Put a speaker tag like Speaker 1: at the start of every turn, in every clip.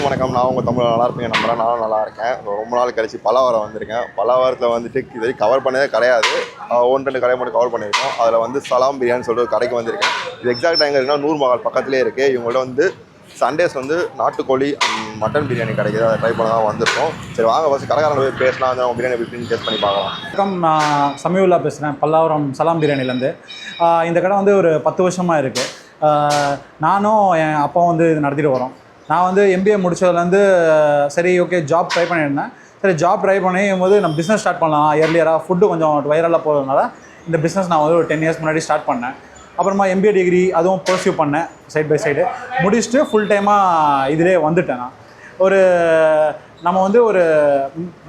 Speaker 1: அனைவருக்கும் வணக்கம். நான் உங்கள் தமிழ் நல்லா இருப்பீங்க நம்புறேன். நானும் நல்லா இருக்கேன். ரொம்ப நாள் கழிச்சு பல்லாவரம் வந்திருக்கேன். பல்லாவரத்தில் வந்துட்டு இது கவர் பண்ணதே கிடையாது. 1-2 கடை மட்டும் கவர் பண்ணியிருக்கோம். அதில் வந்து சலாம் பிரியாணி சொல்லிட்டு ஒரு கடைக்கு வந்திருக்கேன். இது எக்ஸாக்டாக எங்கே இருக்குன்னா நூர் மஹால் பக்கத்துலேயே இருக்குது. இவங்கள்ட்ட வந்து சண்டேஸ் வந்து நாட்டுக்கோழி மட்டன் பிரியாணி கிடைக்குது. அதை ட்ரை பண்ண தான் வந்திருக்கோம். சரி வாங்க ஃபஸ்ட்டு கடைக்காரங்க போய் பேசலாம். வந்து அவங்க பிரியாணி எப்படின்னு டேஸ்ட் பண்ணி பார்க்கலாம்.
Speaker 2: வணக்கம், நான் சமீவுல்லா பேசுகிறேன் பல்லாவரம் சலாம் பிரியாணிலேருந்து. இந்த கடை வந்து ஒரு 10 வருஷமாக இருக்குது. நானும் என் அப்பாவும் வந்து இது நடத்திட்டு வரோம். நான் வந்து MBA முடித்ததுலேருந்து சரி ஓகே ஜாப் ட்ரை பண்ணியிருந்தேன். சரி ஜாப் ட்ரை பண்ணும்போது நம்ம பிஸ்னஸ் ஸ்டார்ட் பண்ணலாம். இயர்லியராக ஃபுட்டு கொஞ்சம் வைரலாக போகிறதுனால இந்த பிஸ்னஸ் நான் வந்து ஒரு 10 இயர்ஸ் முன்னாடி ஸ்டார்ட் பண்ணேன். அப்புறமா MBA டிகிரி அதுவும் பர்சியூ பண்ணேன் சைட் பை சைடு. முடிச்சுட்டு ஃபுல் டைமாக இதிலே வந்துட்டேன். நான் நம்ம வந்து ஒரு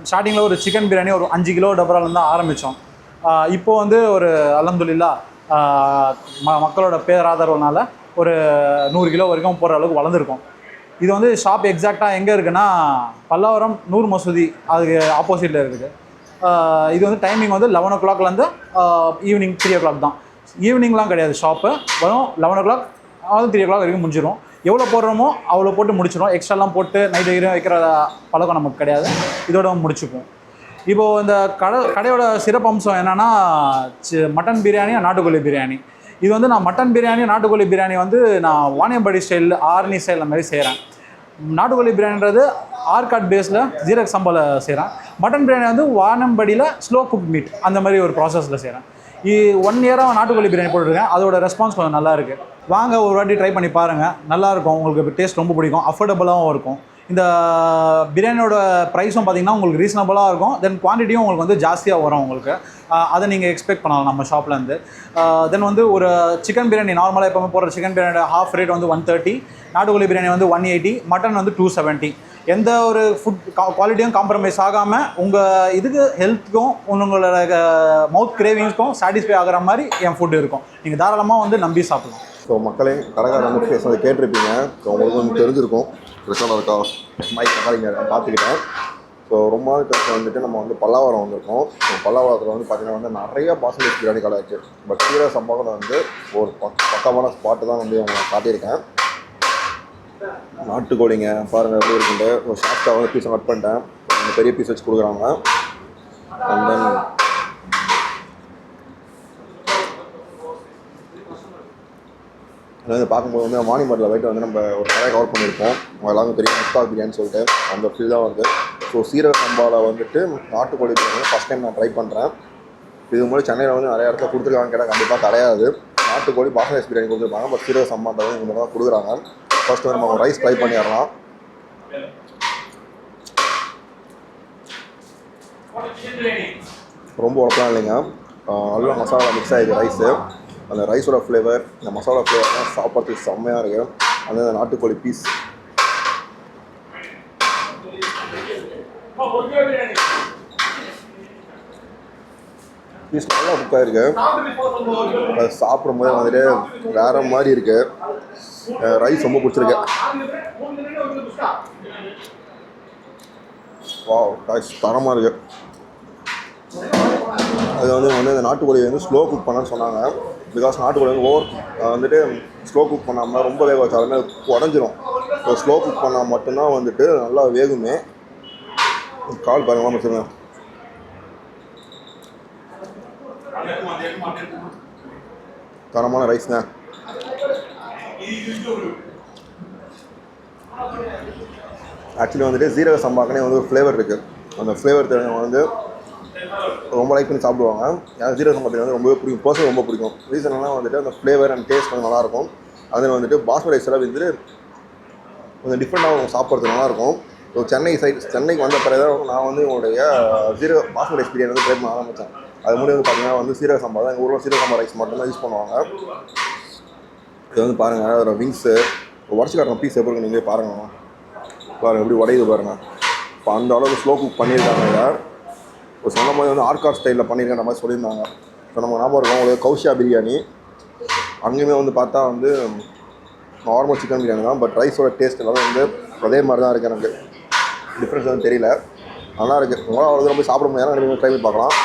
Speaker 2: ஸ்டார்டிங்கில் ஒரு சிக்கன் பிரியாணி ஒரு 5 கிலோ டபராலேருந்து தான் ஆரம்பித்தோம். இப்போது வந்து ஒரு அல்ஹம்துலில்லாஹ் மக்களோட பேராதரவுனால ஒரு 100 கிலோ வரைக்கும் போகிற அளவுக்கு வளர்ந்துருக்கோம். இது வந்து ஷாப் எக்ஸாக்டாக எங்கே இருக்குன்னா பல்லாவரம் நூர் மசூதி அதுக்கு ஆப்போசிட்டில் இருக்குது. இது வந்து டைமிங் வந்து 11 o'clockலேருந்து ஈவினிங் 3 o'clock தான். ஈவினிங்லாம் கிடையாது ஷாப்பு. வரும் 11 o'clock அதுவும் 3 o'clock வரைக்கும் முடிஞ்சிடும். எவ்வளோ போடுறோமோ அவ்வளோ போட்டு முடிச்சிடும். எக்ஸ்ட்ராலாம் போட்டு நைட் வரைக்கும் வைக்கிற பழக்கம் நமக்கு கிடையாது. இதோட முடிச்சுப்போம். இப்போது இந்த கடையோட சிறப்பம்சம் என்னென்னா மட்டன் பிரியாணி, நாட்டுக்கோழி பிரியாணி. இது வந்து நான் மட்டன் பிரியாணி நாட்டுக்கோழி பிரியாணி வந்து நான் வாணியம்பாடி ஸ்டைல் ஆர்னி ஸ்டைல் அந்த மாதிரி செய்கிறேன். நாட்டுக்கோழி பிரியாணின்றது ஆர்காட் பேஸில் ஜீரக சம்பாவில் செய்கிறேன். மட்டன் பிரியாணி வந்து வாணியம்பாடியில் ஸ்லோ குக் மீட் அந்த மாதிரி ஒரு ப்ராசஸில் செய்கிறேன். 1 இயராக நாட்டுக்கோழி பிரியாணி போட்டுருக்கேன். அதோட ரெஸ்பான்ஸ் கொஞ்சம் நல்லா இருக்குது. வாங்க ஒரு வாட்டி ட்ரை பண்ணி பாருங்கள். நல்லாயிருக்கும். உங்களுக்கு டேஸ்ட் ரொம்ப பிடிக்கும். அஃபோர்டபுளாகவும் இருக்கும். இந்த பிரியாணியோட ப்ரைஸும் பார்த்திங்கன்னா உங்களுக்கு ரீசனபுளாக இருக்கும். தென் குவான்டிட்டியும் உங்களுக்கு வந்து ஜாஸ்தியாக வரும். உங்களுக்கு அதை நீங்கள் எக்ஸ்பெக்ட் பண்ணலாம் நம்ம ஷாப்லேருந்து. தென் வந்து ஒரு சிக்கன் பிரியாணி நார்மலாக எப்போவுமே போடுற சிக்கன் பிரியாணியோட ஹாஃப் ரேட் வந்து 130, நாட்டுக்கோழி பிரியாணி வந்து 180, மட்டன் வந்து 270. எந்த ஒரு ஃபுட் குவாலிட்டியும் காம்ப்ரமைஸ் ஆகாமல் உங்கள் இதுக்கு ஹெல்த்துக்கும் உங்களோட மவுத் கிரேவிங்ஸ்க்கும் சாட்டிஸ்ஃபை ஆகிற மாதிரி என் ஃபுட் இருக்கும். நீங்கள் தாராளமாக வந்து நம்பி சாப்பிடலாம்.
Speaker 1: ஸோ மக்களே கடைக்காரர் வந்து பேசுனதை கேட்டிருப்பீங்க. ஸோ உங்களுக்கு வந்து தெரிஞ்சிருக்கும் ரெக்கார்டாக இருக்கா மைக் ரெக்கார்டிங்க பார்த்துக்கிட்டேன். ஸோ ரொம்ப நாள் கழிச்சு வந்துட்டு நம்ம வந்து பல்லாவரம் வந்திருக்கோம். ஸோ பல்லாவரத்தில் வந்து பார்த்திங்கன்னா வந்து நிறைய பாஸ்மதி பிரியாணி கடை இருக்குது. பட் சீரக சம்பாவில் வந்து ஒரு பக்கமான ஸ்பாட்டு தான் வந்து அவங்க காட்டியிருக்கேன். நாட்டுக்கோழிங்க பாருங்கள் எப்படி இருக்குன்ட்டு ஒரு ஷார்ட்டாக வந்து பீஸை கட் பண்ணிட்டேன். கொஞ்சம் பெரிய பீஸ் வச்சு கொடுக்குறாங்க. அண்ட் தென் வந்து பார்க்கும்போது வந்து வாணியம்பாடியில் போய்ட்டு வந்து நம்ம ஒரு கடை கவர் பண்ணியிருப்போம். அவங்க எல்லாமே தெரியும் முஸ்தாக் பிரியாணின்னு சொல்லிட்டு அந்த ஃபீல் தான் வருது. ஸோ சீரக சம்பாவில் வந்துட்டு நாட்டுக்கோழி பிரியாணி ஃபஸ்ட் டைம் நான் ட்ரை பண்ணுறேன். இது முன்னாடி சென்னையில் வந்து நிறைய இடத்துல கொடுத்துருக்காங்க கேட்டால் கண்டிப்பாக கிடையாது. நாட்டுக்கோழி பாஸ்மதி பிரியாணி கொடுத்துருப்பாங்க. பட் சீரக சம்பாவில் வந்து இந்த மாதிரி தான் கொடுக்குறாங்க. ஃபஸ்ட்டு வந்து நம்ம ரைஸ் ட்ரை பண்ணிடலாம். ரொம்ப உரப்பலாம் இல்லைங்க. நல்லா மசாலா மிக்ஸ் ஆகிடுது ரைஸு. அந்த ரைஸோட ஃப்ளேவர் இந்த மசாலா ஃப்ளேவர்லாம் சாப்பிட்றதுக்கு செம்மையாக இருக்குது. அந்த நாட்டுக்கோழி பீஸ் நல்லா குக் ஆகிருக்கு. அது சாப்பிடும்போது வந்துட்டு வேறு மாதிரி இருக்குது. ரைஸ் ரொம்ப பிடிச்சிருக்கு. வாவ் ரைஸ் தரமாக இருக்குது. அது வந்து இந்த நாட்டுக்கோழி வந்து ஸ்லோ குக் பண்ணான்னு சொன்னாங்க. பிகாஸ் நாட்டுக்கோழி வந்து வந்துட்டு ஸ்லோ குக் பண்ணாமல் ரொம்ப வேக வச்சாலுமே உடஞ்சிரும். ஸோ ஸ்லோ குக் பண்ணால் மட்டும்தான் வந்துட்டு நல்லா வேகுமே. கால் பாருங்களாம் வச்சுருங்க. தரமான ரைஸ்ங்க. ஆக்சுவலி வந்துட்டு ஜீரக சம்பாக்குனே வந்து ஒரு ஃப்ளேவர் இருக்குது. அந்த ஃப்ளேவர் தெரிஞ்சவங்க வந்து ரொம்ப லைக் பண்ணி சாப்பிடுவாங்க. எனக்கு ஜீரக சம்பா வந்து ரொம்பவே பிடிக்கும். பர்சனல் ரொம்ப பிடிக்கும். ரீசன்லாம் வந்துட்டு அந்த ஃப்ளேவர் அண்ட் டேஸ்ட் வந்து நல்லாயிருக்கும். அதில் வந்துட்டு பாஸ்மதி ரைஸ் எல்லாம் வந்துட்டு கொஞ்சம் டிஃப்ரெண்ட்டாக சாப்பிட்றது நல்லாயிருக்கும். ஸோ சென்னைக்கு வந்த பிறகு தான் நான் வந்து என்னுடைய பாஸ்மதி ரைஸ் பிரியாணி வந்து ட்ரை பண்ண ஆரம்பித்தேன். அது முன்னாடி வந்து பார்த்திங்கன்னா வந்து சீரக சம்பா தான் எங்கள் ஊரில் சீரக சம்பா ரைஸ் மட்டும்தான் யூஸ் பண்ணுவாங்க. இது வந்து பாருங்கள் அதோட விங்ஸு உடச்சி காட்டுற பீஸ் எப்படி இருக்கு நீங்களே பாருங்கள். எப்படி உடையுது பாருங்கள். இப்போ அந்த அளவுக்கு ஸ்லோ குக் பண்ணியிருக்காங்க. இதை இப்போ சொன்ன மாதிரி வந்து ஆர்காட் ஸ்டைலில் பண்ணியிருக்கிற மாதிரி சொல்லியிருந்தாங்க. ஸோ நம்ம ஞாபகம் இருக்கும் உங்களுக்கு கௌஷியா பிரியாணி. அங்கேயுமே வந்து பார்த்தா வந்து நார்மல் சிக்கன் பிரியாணி தான். பட் ரைஸோட டேஸ்ட் எல்லாமே வந்து அதே மாதிரி தான் இருக்குது. எனக்கு டிஃப்ரென்ஸ் வந்து தெரியல. நல்லா இருக்குது. உங்களால் அவ்வளோ தூரம் போய் சாப்பிட முடியாது. நீங்கள் ட்ரை பண்ணி பார்க்கலாம்.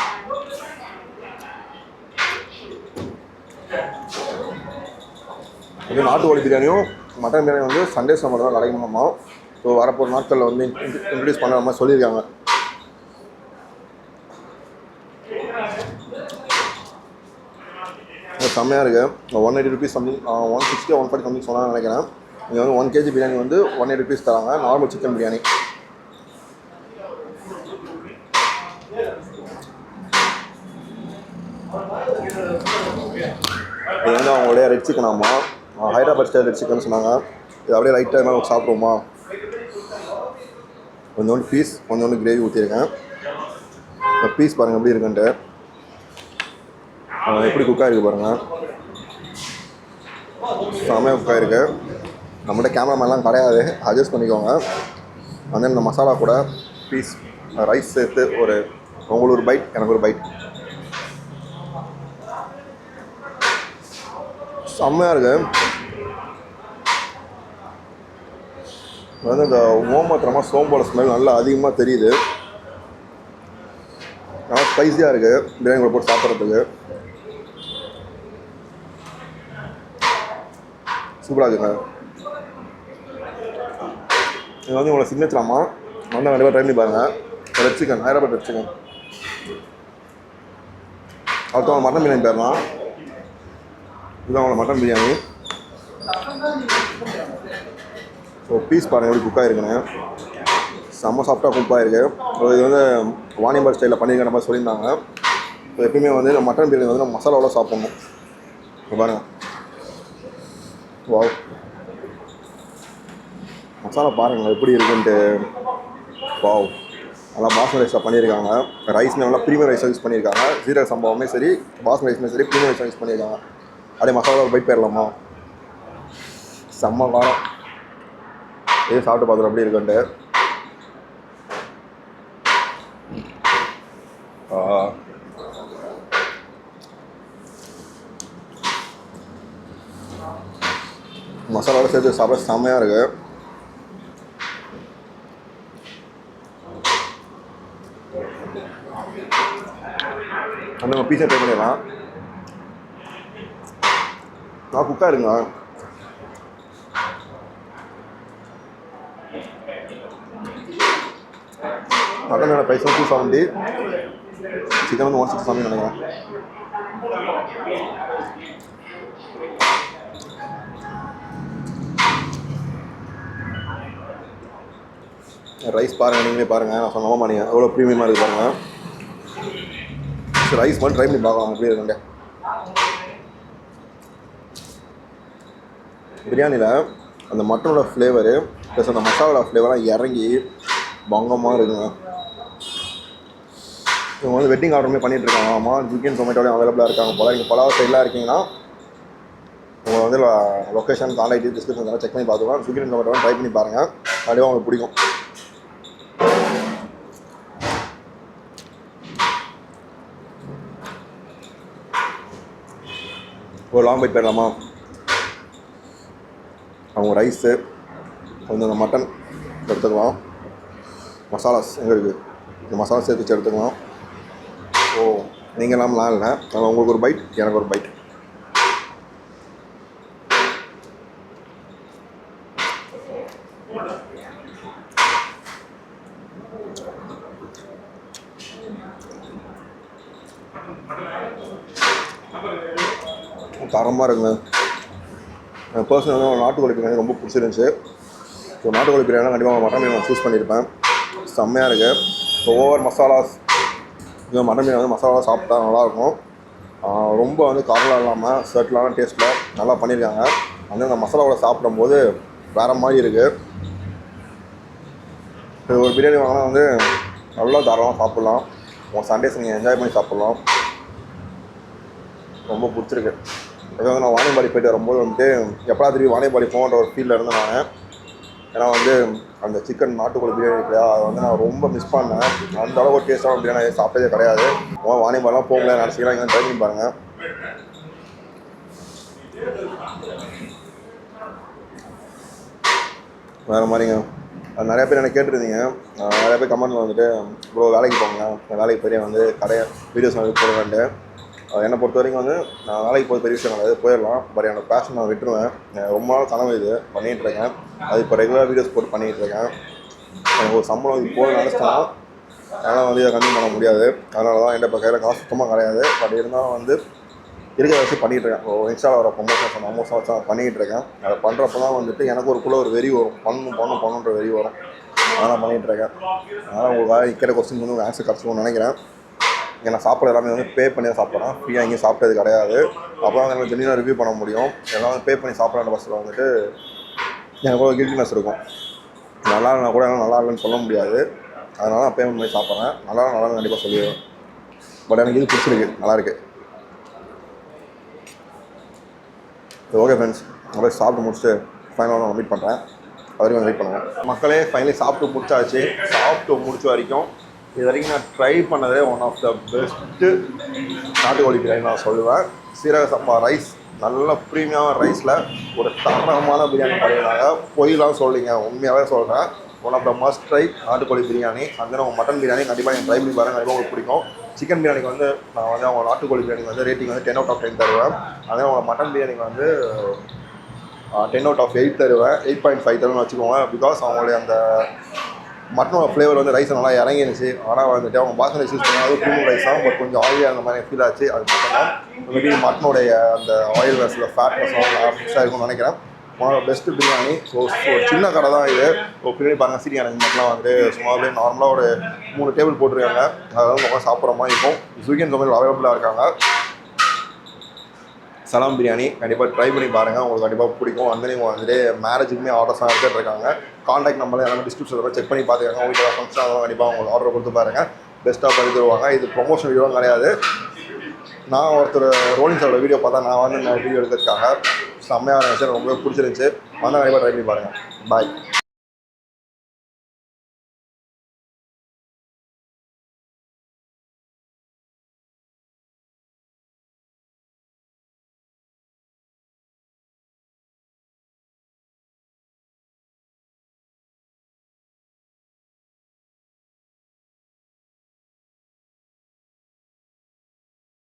Speaker 1: இது நாட்டுக்கோழி பிரியாணியும் மட்டன் பிரியாணி வந்து சண்டேஸ் மட்டும் தான் கிடைக்குமாம்மா. ஸோ வரப்போகிற நாட்களில் வந்து இன்ட்ரடியூஸ் பண்ணுற மாதிரி சொல்லியிருக்காங்க. செம்மையாக இருக்குது. 180 rupees சம்திங், 160 140 சம்திங் சொன்னான்னு நினைக்கிறேன். இங்கே வந்து 1 kg பிரியாணி வந்து 180 rupees தராங்க, நார்மல் சிக்கன் பிரியாணி. இது வந்து அவங்களுடைய ரெட் சிக்கன். ஆமாம், ஹைதராபாத் ஸ்டைல் ரெட் சிக்கன் சொன்னாங்க. இது அப்படியே லைட்டாக என்ன சாப்பிடுவோமா? கொஞ்சோண்டு பீஸ், கொஞ்சோண்டு கிரேவி ஊற்றிருக்கேன். இந்த பீஸ் பாருங்கள் எப்படி இருக்குன்ட்டு, எப்படி குக்காக இருக்குது பாருங்கள். செம்மையாக குக்காக இருக்குது. நம்மகிட்ட கேமராமேன்லாம் கிடையாது, அட்ஜஸ்ட் பண்ணிக்கோங்க. வந்து இந்த மசாலா கூட பீஸ் ரைஸ் சேர்த்து உங்களுக்கு ஒரு பைட், எனக்கு ஒரு பைட். செம்மையாக இருக்குது. வந்து இந்த ஓமத்திரமாக சோம்போட ஸ்மெல் நல்லா அதிகமாக தெரியுது. நல்லா ஸ்பைஸியாக இருக்குது பிரியாணி கூட போட்டு சாப்பிட்றதுக்கு. சூப்பராக இருக்குங்க. இது வந்து உங்களோட சிக்னேச்சர். ஆமாம், வந்து கண்டிப்பாக ட்ரை பண்ணி பாருங்கள். Red chicken, Hyderabad red chicken. அடுத்தவங்க மட்டன் பிரியாணி பேர்லாம். இதுதான் அவங்களோட மட்டன் பிரியாணி. ஸோ பீஸ் பாருங்கள் எப்படி குக்காக இருக்குன்னு, செம்ம சாஃப்டாக குக்காக இருக்குது. ஸோ இது வந்து வாணியம்பாடி ஸ்டைலில் பண்ணியிருக்கிற மாதிரி சொல்லியிருந்தாங்க. ஸோ எப்பயுமே வந்து நம்ம மட்டன் பிரியாணி வந்து நம்ம மசாலாவோட சாப்பிட்ணும். பாருங்கள், வாவ், மசாலா பாருங்கள் எப்படி இருக்குன்ட்டு. வாவ், நல்லா பாஸ்மதி ரைஸாக பண்ணியிருக்காங்க. ரைஸ்மே நல்லா ப்ரீமியம் ரைஸ் யூஸ் பண்ணியிருக்காங்க. ஜீரக சம்பவமே சரி, பாஸ்மதி ரைஸ்மே சரி, ப்ரீமியம் ரைஸ் யூஸ் பண்ணியிருக்காங்க. அப்படியே மசாலா பைட் போயிடலாமா? செம்ம காரம். இது சாப்பிட்டு பார்த்துட்டு அப்படி இருக்குன்ட்டு. மசாலாவோட சேர்த்து சாப்பிட செம்மையாக இருக்குது. நம்ம பீஸா ட்ரை பண்ணிடலாம். நான் குக்காக இருங்க. மட்டனோட ப்ரைஸ் 270, சிக்கன் வந்து 160 சம்திங் நினைக்கிறேன். ரைஸ் பாருங்கள், நீங்களே பாருங்கள். நான் சொன்ன மாட்டீங்க எவ்வளோ ப்ரீமியமாக இருக்குது பாருங்கள். ரைஸ் மட்டும் ட்ரை பண்ணி பார்க்கலாம் எப்படி இருக்குங்க. பிரியாணியில் அந்த மட்டனோட ஃப்ளேவரு ப்ளஸ் அந்த மசாலோட ஃப்ளேவராக இறங்கி பங்கமாக இருக்குங்க. இவங்க வந்து வெட்டிங் ஆர்டருமே பண்ணிகிட்ருக்காங்க. ஆமாம், ஸ்விக்கி ஜொமேட்டோடையும் அவைலபிளாக இருக்காங்க போல். நீங்கள் பலாவ சைடெலாம் இருக்கீங்கன்னா உங்களை வந்து லொக்கேஷன் கான்டாக்ட் டிஸ்கிரிப்ஷன் செக் பண்ணி பார்த்துக்கலாம். ஸ்விக்கி ஜொமேட்டோவும் ட்ரை பண்ணி பாருங்கள், கண்டிப்பாக உங்களுக்கு பிடிக்கும். ஒரு லாங் பைட் போயிடலாமா? அவங்க ரைஸு கொஞ்சம் அந்த மட்டன் எடுத்துக்கலாம். மசாலாஸ் எங்கே இருக்குது? இந்த மசாலா சேர்த்து வச்சு எடுத்துக்கலாம். ஸோ நீங்கள் எல்லாம்லாம் இல்லை, உங்களுக்கு ஒரு பைட், எனக்கு ஒரு பைட். தரமாக இருக்குங்க. பர்சனல் வந்து நாட்டுக்கோழி பிரியாணி ரொம்ப பிடிச்சிருந்துச்சி. ஸோ நாட்டுக்கோழி பிரியாணி கண்டிப்பாக மட்டன் பிரியாணி நான் சூஸ் பண்ணியிருப்பேன். செம்மையாக இருக்குது. ஸோ ஓவர் மசாலாஸ், இது மட்டன் பிரியாணி வந்து மசாலா சாப்பிட்டா நல்லாயிருக்கும். ரொம்ப வந்து காரலாக இல்லாமல் சர்ட்லான டேஸ்ட்டில் நல்லா பண்ணியிருக்காங்க. வந்து அந்த மசாலாவோட சாப்பிடும்போது வேறு மாதிரி இருக்குது. இது ஒரு பிரியாணி வாங்கினா வந்து நல்லா தாராளமாக சாப்பிட்லாம். உங்கள் சண்டேஸ் நீங்கள் என்ஜாய் பண்ணி சாப்பிட்லாம். ரொம்ப பிடிச்சிருக்கு. இது வந்து நான் வாணியம்பாடி போய்ட்டு வரும்போது வந்துட்டு எப்படா திரும்பி வாணியம்பாடி போகன்ற ஒரு ஃபீலில் இருந்து நான். ஏன்னா வந்து அந்த சிக்கன் நாட்டுக்கோழி பிரியாணி இல்லையா, அதை வந்து நான் ரொம்ப மிஸ் பண்ணேன். அந்த அளவுக்கு டேஸ்ட்டான பிரியாணி சாப்பிட்டதே கிடையாது. வாணியம்பாடிலாம் போக முடியாது நினச்சிக்கலாம், இங்கே ட்ரை பண்ணி பாருங்கள். வேறு மாதிரிங்க. அது நிறைய பேர் என்ன கேட்டிருந்தீங்க. நிறைய பேர் கமெண்ட்டில் வந்துட்டு ப்ரோ வேலைக்கு போங்க, வேலைக்கு பெரிய வந்து கடையை வீடியோஸ் வந்து போடுவேன்ட்டு. என்னை பொறுத்த வரைக்கும் வந்து நான் வேலைக்கு போய் பெரிய விஷயம் கிடையாது, போயிடலாம். பட் என்னோட பேஷன் நான் விட்டுருவேன். ரொம்ப நாள் கனவு இது பண்ணிகிட்ருக்கேன். அது இப்போ ரெகுலர் வீடியோஸ் போட்டு பண்ணிகிட்ருக்கேன். எனக்கு ஒரு சம்பளம் இது போல நினச்சிட்டேன்னா என்னால் வந்து இதை கண்டினியூ பண்ண முடியாது. அதனால தான் என்கிட்ட இப்போ கையில் காசு சுத்தமாக கிடையாது. பட் இருந்தாலும் வந்து இருக்கிற வச்சு பண்ணிகிட்ருக்கேன். இன்ஸ்டாவில் வர ப்ரொமோஷன் அமௌண்ட்ஸ் வச்சு நான் பண்ணிகிட்ருக்கேன். அதை பண்ணுறப்ப தான் வந்துட்டு எனக்கு ஒரு வெறி வரும், பண்ணுன்ற வெறி வரும். அதெல்லாம் பண்ணிகிட்ருக்கேன். அதனால் உங்களுக்கு கேட்ட கொஸ்டின் வந்து ஆன்சர் கிடச்சிடும்னு நினைக்கிறேன். ஏன்னா சாப்பிட எல்லாமே வந்து பே பண்ணி தான் சாப்பிட்றேன், ஃப்ரீயாக எங்கேயும் சாப்பிட்டது கிடையாது. அப்போ தான் எனக்கு ஜென்யூனாக ரிவ்யூ பண்ண முடியும். எல்லாம் வந்து பே பண்ணி சாப்பிட்ற பஸ்ஸில் வந்துட்டு எனக்கு ஒரு கில்ட்டினஸ் இருக்கும். நல்லா இல்லைனா கூட எல்லாம் நல்லா இல்லைன்னு சொல்ல முடியாது. அதனால நான் பேமெண்ட் பண்ணி சாப்பிட்றேன். நல்லா கண்டிப்பாக சொல்லிடுவேன். பட் எனக்கு இது பிடிச்சிருக்கு, நல்லாயிருக்கு. ஓகே ஃப்ரெண்ட்ஸ், அப்படியே சாப்பிட்டு முடிச்சுட்டு ஃபைனலாக நான் மீட் பண்ணுறேன். அது வரைக்கும் வெயிட் பண்ணுவேன். மக்களே ஃபைனலி சாப்பிட்டு முடிச்சாச்சு. சாப்பிட்டு முடிச்ச வரைக்கும் இது வரைக்கும் நான் ட்ரை பண்ணதே ஒன் ஆஃப் த பெஸ்ட்டு நாட்டுக்கோழி பிரியாணி நான் சொல்லுவேன். சீரக சம்பா ரைஸ், நல்ல ப்ரீமியமான ரைஸில் ஒரு தரமான பிரியாணி பண்ணிடுறாங்க. பொய்லாம் சொல்லிங்க, உண்மையாகவே சொல்கிறேன். One of the must try நாட்டுக்கோழி பிரியாணி. அந்த உங்கள் மட்டன் பிரியாணி கண்டிப்பாக நீங்கள் ட்ரை பண்ணி பாருங்கள், கண்டிப்பாக உங்களுக்கு பிடிக்கும். சிக்கன் பிரியாணிக்கு வந்து நான் வந்து அவங்க நாட்டுக்கோழி பிரியாணிக்கு வந்து ரேட்டிங் வந்து 10 out of 10 தருவேன். அதே உங்கள் மட்டன் பிரியாணிக்கு வந்து 10 out of 8 தருவேன். 8.5 தருவேன்னு வச்சுக்கோங்க. பிகாஸ் அவங்களுடைய அந்த மட்டனோட ஃப்ளேவர் வந்து ரைஸ் நல்லா இறங்கிருச்சு. ஆனால் வந்துட்டு அவங்க பாஸ்மதி ரைஸ் யூஸ் பண்ணாலும் ப்ரீமியம் ரைஸ் தான், பட் கொஞ்சம் ஆயிலியாக அந்த மாதிரி ஃபீல் ஆச்சு. அது மட்டும் தான் மேபி மட்டனுடைய அந்த ஆயில் வெஸ்ல ஃபேட்னஸ் மிக்ஸாக இருக்கும்னு நினைக்கிறேன். பெஸ்ட்டு பிரியாணி. ஸோ ஒரு சின்ன கடை தான் இது. பிரியாணி பாருங்கள், சீட்டிங் அரேஞ்ச்மெண்ட்லாம் வந்து சும்மாவே நார்மலாக ஒரு 3 டேபிள் போட்டிருக்காங்க. அதாவது நம்ம சாப்பிட்ற மாதிரி இருக்கும். ஸ்விக்கி அண்ட் ஜொமேட்டோ அவைலபிளாக இருக்காங்க. சலாம் பிரியாணி கண்டிப்பாக ட்ரை பண்ணி பாருங்கள், உங்களுக்கு கண்டிப்பாக பிடிக்கும். வந்து நீங்கள் வந்துட்டு மேரேஜுக்குமே ஆர்டர்ஸ்லாம் எடுத்துகிட்டு இருக்காங்க. காண்டாக்ட் நம்பர் எல்லாமே டிஸ்கிரிப்ஷனில் செக் பண்ணி பார்த்துக்காங்க. உங்களுக்கு ஃபங்க்ஷன் அதெல்லாம் கண்டிப்பாக உங்களுக்கு ஆர்டர் கொடுத்து பாருங்கள். பெஸ்ட்டாக பண்ணி தருவாங்க. இது ப்ரொமோஷன் வீடியோவும் கிடையாது. நான் ஒருத்தர் ரோலிங் சாரோட வீடியோ பார்த்தா நான் வந்து வீடியோ எடுத்துருக்காங்க. செம்மையாக இருந்துச்சு, ரொம்ப பிடிச்சிருந்துச்சு. வந்து கண்டிப்பாக ட்ரை பண்ணி பாருங்கள். பாய்.